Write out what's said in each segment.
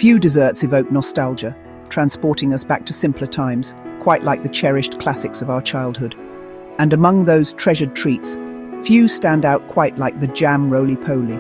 Few desserts evoke nostalgia, transporting us back to simpler times, quite like the cherished classics of our childhood. And among those treasured treats, few stand out quite like the jam roly-poly.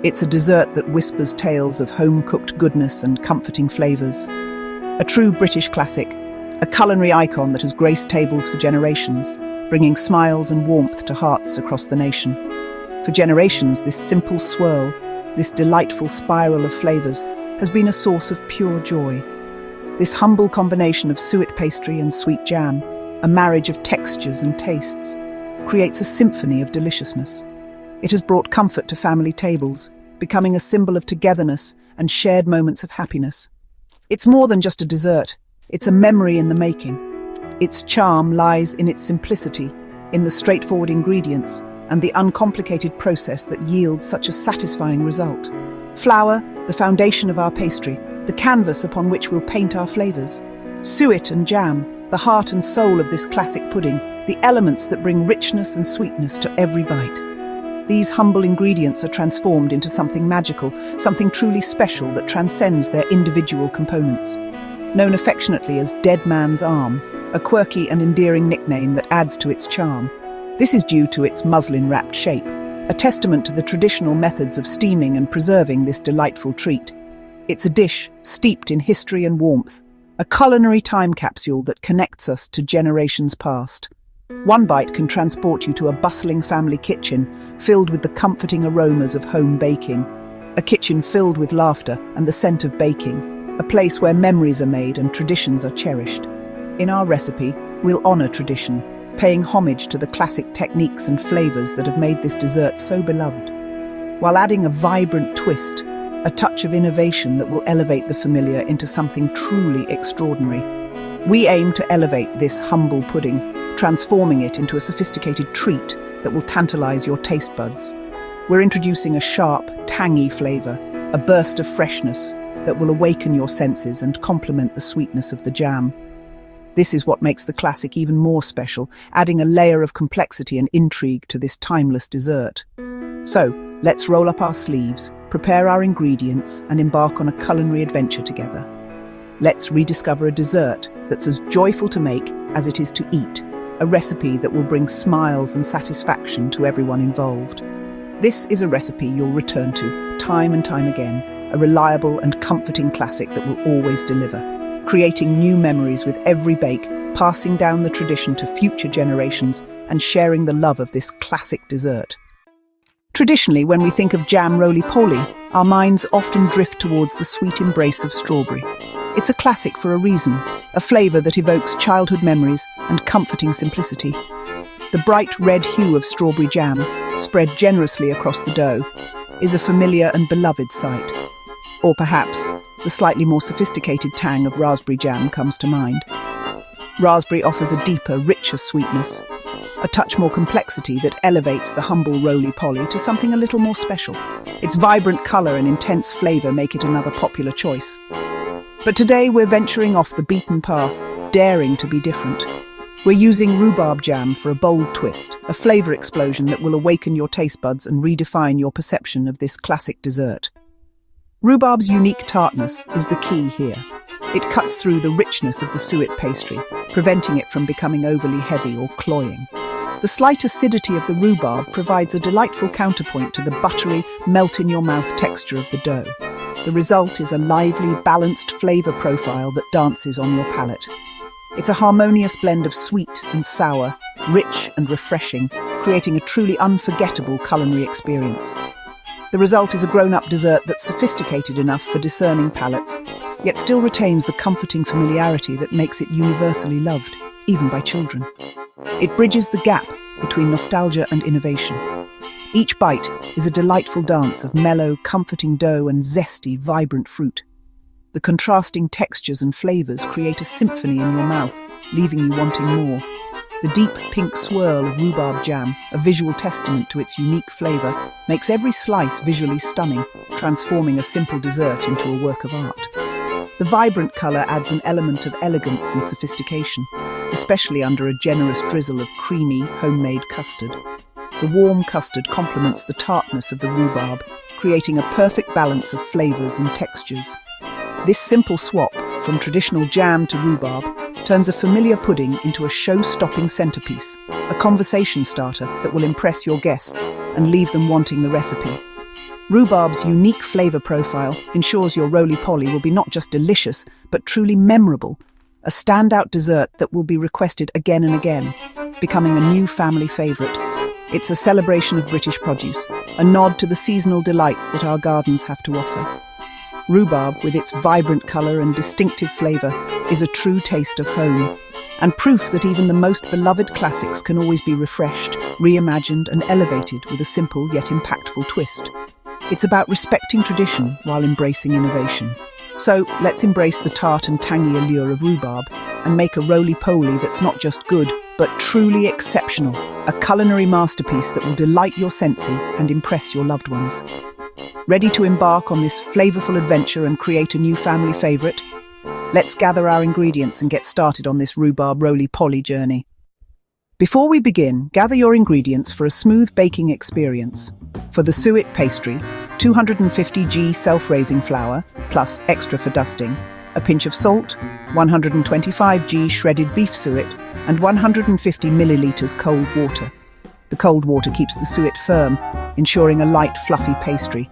It's a dessert that whispers tales of home-cooked goodness and comforting flavors. A true British classic, a culinary icon that has graced tables for generations, bringing smiles and warmth to hearts across the nation. For generations, this simple swirl, this delightful spiral of flavors, has been a source of pure joy. This humble combination of suet pastry and sweet jam, a marriage of textures and tastes, creates a symphony of deliciousness. It has brought comfort to family tables, becoming a symbol of togetherness and shared moments of happiness. It's more than just a dessert, it's a memory in the making. Its charm lies in its simplicity, in the straightforward ingredients, and the uncomplicated process that yields such a satisfying result. Flour, the foundation of our pastry, the canvas upon which we'll paint our flavors. Suet and jam, the heart and soul of this classic pudding, the elements that bring richness and sweetness to every bite. These humble ingredients are transformed into something magical, something truly special that transcends their individual components. Known affectionately as Dead Man's Arm, a quirky and endearing nickname that adds to its charm. This is due to its muslin-wrapped shape, a testament to the traditional methods of steaming and preserving this delightful treat. It's a dish steeped in history and warmth, a culinary time capsule that connects us to generations past. One bite can transport you to a bustling family kitchen filled with the comforting aromas of home baking, a kitchen filled with laughter and the scent of baking, a place where memories are made and traditions are cherished. In our recipe, we'll honor tradition, paying homage to the classic techniques and flavors that have made this dessert so beloved, while adding a vibrant twist, a touch of innovation that will elevate the familiar into something truly extraordinary. We aim to elevate this humble pudding, transforming it into a sophisticated treat that will tantalize your taste buds. We're introducing a sharp, tangy flavor, a burst of freshness that will awaken your senses and complement the sweetness of the jam. This is what makes the classic even more special, adding a layer of complexity and intrigue to this timeless dessert. So, let's roll up our sleeves, prepare our ingredients, and embark on a culinary adventure together. Let's rediscover a dessert that's as joyful to make as it is to eat, a recipe that will bring smiles and satisfaction to everyone involved. This is a recipe you'll return to time and time again, a reliable and comforting classic that will always deliver, creating new memories with every bake, passing down the tradition to future generations, and sharing the love of this classic dessert. Traditionally, when we think of jam roly-poly, our minds often drift towards the sweet embrace of strawberry. It's a classic for a reason, a flavor that evokes childhood memories and comforting simplicity. The bright red hue of strawberry jam, spread generously across the dough, is a familiar and beloved sight. Or perhaps, the slightly more sophisticated tang of raspberry jam comes to mind. Raspberry offers a deeper, richer sweetness, a touch more complexity that elevates the humble roly-poly to something a little more special. Its vibrant colour and intense flavour make it another popular choice. But today we're venturing off the beaten path, daring to be different. We're using rhubarb jam for a bold twist, a flavour explosion that will awaken your taste buds and redefine your perception of this classic dessert. Rhubarb's unique tartness is the key here. It cuts through the richness of the suet pastry, preventing it from becoming overly heavy or cloying. The slight acidity of the rhubarb provides a delightful counterpoint to the buttery, melt-in-your-mouth texture of the dough. The result is a lively, balanced flavour profile that dances on your palate. It's a harmonious blend of sweet and sour, rich and refreshing, creating a truly unforgettable culinary experience. The result is a grown-up dessert that's sophisticated enough for discerning palates, yet still retains the comforting familiarity that makes it universally loved, even by children. It bridges the gap between nostalgia and innovation. Each bite is a delightful dance of mellow, comforting dough and zesty, vibrant fruit. The contrasting textures and flavors create a symphony in your mouth, leaving you wanting more. The deep pink swirl of rhubarb jam, a visual testament to its unique flavor, makes every slice visually stunning, transforming a simple dessert into a work of art. The vibrant color adds an element of elegance and sophistication, especially under a generous drizzle of creamy, homemade custard. The warm custard complements the tartness of the rhubarb, creating a perfect balance of flavors and textures. This simple swap from traditional jam to rhubarb turns a familiar pudding into a show-stopping centerpiece, a conversation starter that will impress your guests and leave them wanting the recipe. Rhubarb's unique flavor profile ensures your roly-poly will be not just delicious, but truly memorable, a standout dessert that will be requested again and again, becoming a new family favorite. It's a celebration of British produce, a nod to the seasonal delights that our gardens have to offer. Rhubarb, with its vibrant colour and distinctive flavour, is a true taste of home, and proof that even the most beloved classics can always be refreshed, reimagined and elevated with a simple yet impactful twist. It's about respecting tradition while embracing innovation. So let's embrace the tart and tangy allure of rhubarb and make a roly-poly that's not just good, but truly exceptional, a culinary masterpiece that will delight your senses and impress your loved ones. Ready to embark on this flavorful adventure and create a new family favorite? Let's gather our ingredients and get started on this rhubarb roly-poly journey. Before we begin, gather your ingredients for a smooth baking experience. For the suet pastry, 250 g self-raising flour, plus extra for dusting, a pinch of salt, 125 g shredded beef suet, and 150 milliliters cold water. The cold water keeps the suet firm, ensuring a light, fluffy pastry.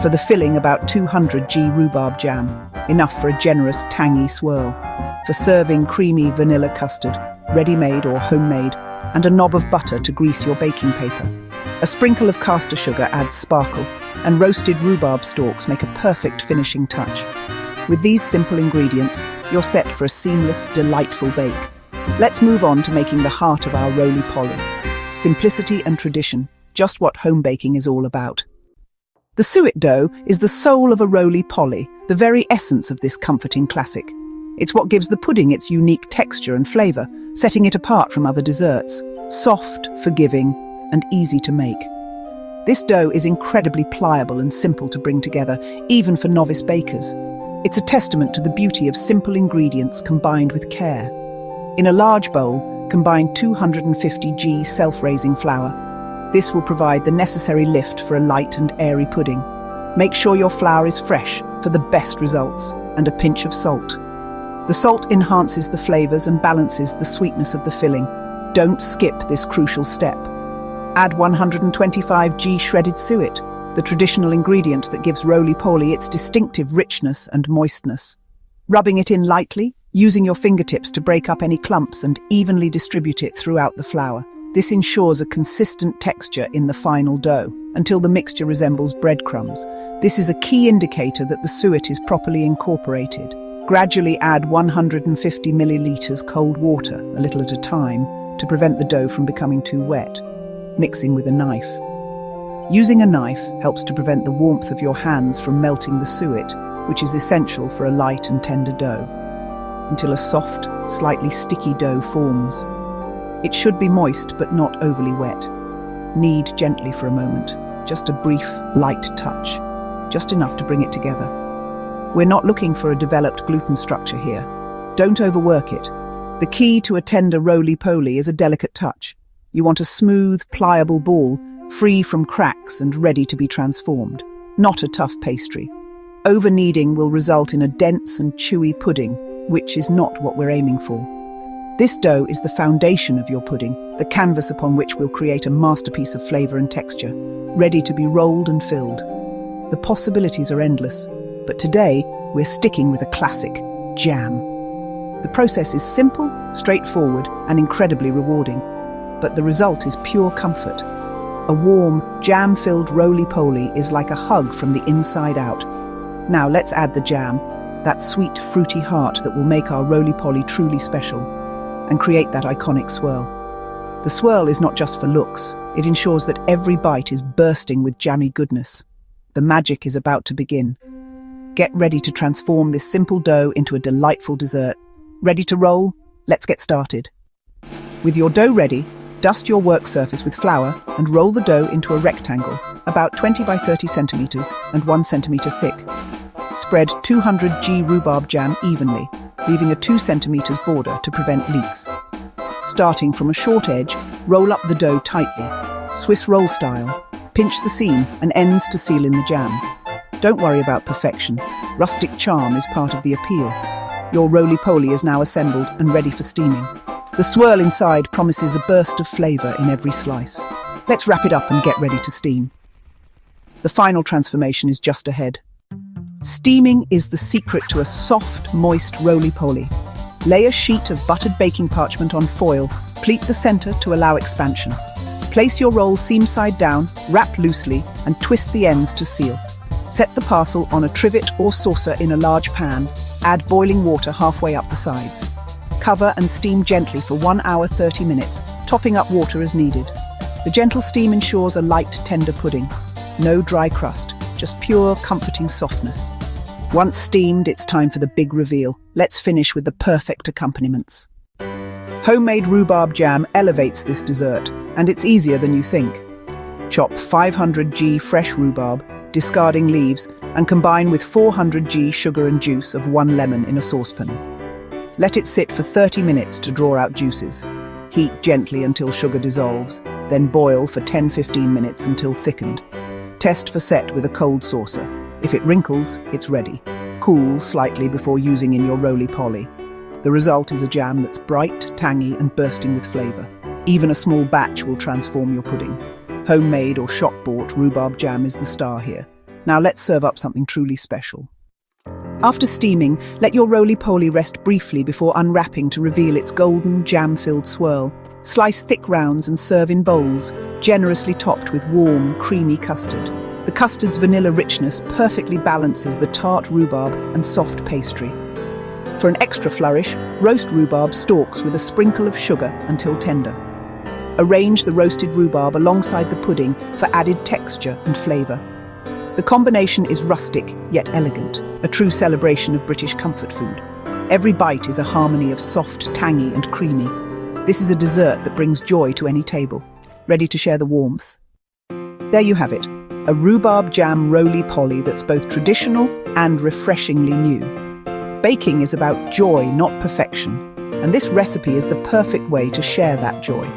For the filling, about 200 g rhubarb jam, enough for a generous, tangy swirl. For serving, creamy vanilla custard, ready-made or homemade, and a knob of butter to grease your baking paper. A sprinkle of caster sugar adds sparkle, and roasted rhubarb stalks make a perfect finishing touch. With these simple ingredients, you're set for a seamless, delightful bake. Let's move on to making the heart of our roly-poly. Simplicity and tradition, just what home baking is all about. The suet dough is the soul of a roly-poly, the very essence of this comforting classic. It's what gives the pudding its unique texture and flavour, setting it apart from other desserts. Soft, forgiving, and easy to make. This dough is incredibly pliable and simple to bring together, even for novice bakers. It's a testament to the beauty of simple ingredients combined with care. In a large bowl, combine 250 g self-raising flour. This will provide the necessary lift for a light and airy pudding. Make sure your flour is fresh for the best results, and a pinch of salt. The salt enhances the flavours and balances the sweetness of the filling. Don't skip this crucial step. Add 125 g shredded suet, the traditional ingredient that gives roly-poly its distinctive richness and moistness. Rubbing it in lightly, using your fingertips to break up any clumps and evenly distribute it throughout the flour. This ensures a consistent texture in the final dough, until the mixture resembles breadcrumbs. This is a key indicator that the suet is properly incorporated. Gradually add 150 milliliters cold water, a little at a time, to prevent the dough from becoming too wet. Mixing with a knife. Using a knife helps to prevent the warmth of your hands from melting the suet, which is essential for a light and tender dough, until a soft, slightly sticky dough forms. It should be moist but not overly wet. Knead gently for a moment, just a brief, light touch, just enough to bring it together. We're not looking for a developed gluten structure here. Don't overwork it. The key to a tender roly-poly is a delicate touch. You want a smooth, pliable ball, free from cracks and ready to be transformed, not a tough pastry. Over-kneading will result in a dense and chewy pudding, which is not what we're aiming for. This dough is the foundation of your pudding, the canvas upon which we'll create a masterpiece of flavour and texture, ready to be rolled and filled. The possibilities are endless, but today we're sticking with a classic, jam. The process is simple, straightforward, and incredibly rewarding, but the result is pure comfort. A warm, jam-filled roly-poly is like a hug from the inside out. Now let's add the jam, that sweet, fruity heart that will make our roly-poly truly special, and create that iconic swirl. The swirl is not just for looks, it ensures that every bite is bursting with jammy goodness. The magic is about to begin. Get ready to transform this simple dough into a delightful dessert. Ready to roll? Let's get started. With your dough ready, dust your work surface with flour and roll the dough into a rectangle, about 20 by 30 centimeters and 1 centimeter thick. Spread 200 g rhubarb jam evenly, leaving a 2 centimeters border to prevent leaks. Starting from a short edge, roll up the dough tightly, Swiss roll style. Pinch the seam and ends to seal in the jam. Don't worry about perfection. Rustic charm is part of the appeal. Your roly-poly is now assembled and ready for steaming. The swirl inside promises a burst of flavour in every slice. Let's wrap it up and get ready to steam. The final transformation is just ahead. Steaming is the secret to a soft, moist roly-poly. Lay a sheet of buttered baking parchment on foil, pleat the centre to allow expansion. Place your roll seam side down, wrap loosely, and twist the ends to seal. Set the parcel on a trivet or saucer in a large pan. Add boiling water halfway up the sides. Cover and steam gently for 1 hour 30 minutes, topping up water as needed. The gentle steam ensures a light, tender pudding. No dry crust, just pure, comforting softness. Once steamed, it's time for the big reveal. Let's finish with the perfect accompaniments. Homemade rhubarb jam elevates this dessert, and it's easier than you think. Chop 500 g fresh rhubarb, discarding leaves, and combine with 400 g sugar and juice of 1 lemon in a saucepan. Let it sit for 30 minutes to draw out juices. Heat gently until sugar dissolves, then boil for 10-15 minutes until thickened. Test for set with a cold saucer. If it wrinkles, it's ready. Cool slightly before using in your roly-poly. The result is a jam that's bright, tangy, and bursting with flavour. Even a small batch will transform your pudding. Homemade or shop-bought rhubarb jam is the star here. Now let's serve up something truly special. After steaming, let your roly-poly rest briefly before unwrapping to reveal its golden, jam-filled swirl. Slice thick rounds and serve in bowls, generously topped with warm, creamy custard. The custard's vanilla richness perfectly balances the tart rhubarb and soft pastry. For an extra flourish, roast rhubarb stalks with a sprinkle of sugar until tender. Arrange the roasted rhubarb alongside the pudding for added texture and flavour. The combination is rustic yet elegant, a true celebration of British comfort food. Every bite is a harmony of soft, tangy and creamy. This is a dessert that brings joy to any table. Ready to share the warmth? There you have it, a rhubarb jam roly-poly that's both traditional and refreshingly new. Baking is about joy, not perfection, and this recipe is the perfect way to share that joy.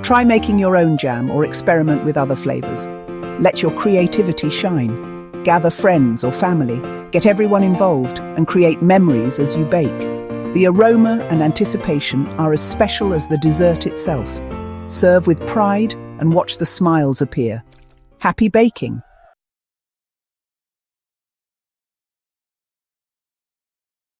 Try making your own jam or experiment with other flavours. Let your creativity shine. Gather friends or family, get everyone involved, and create memories as you bake. The aroma and anticipation are as special as the dessert itself. Serve with pride and watch the smiles appear. Happy baking!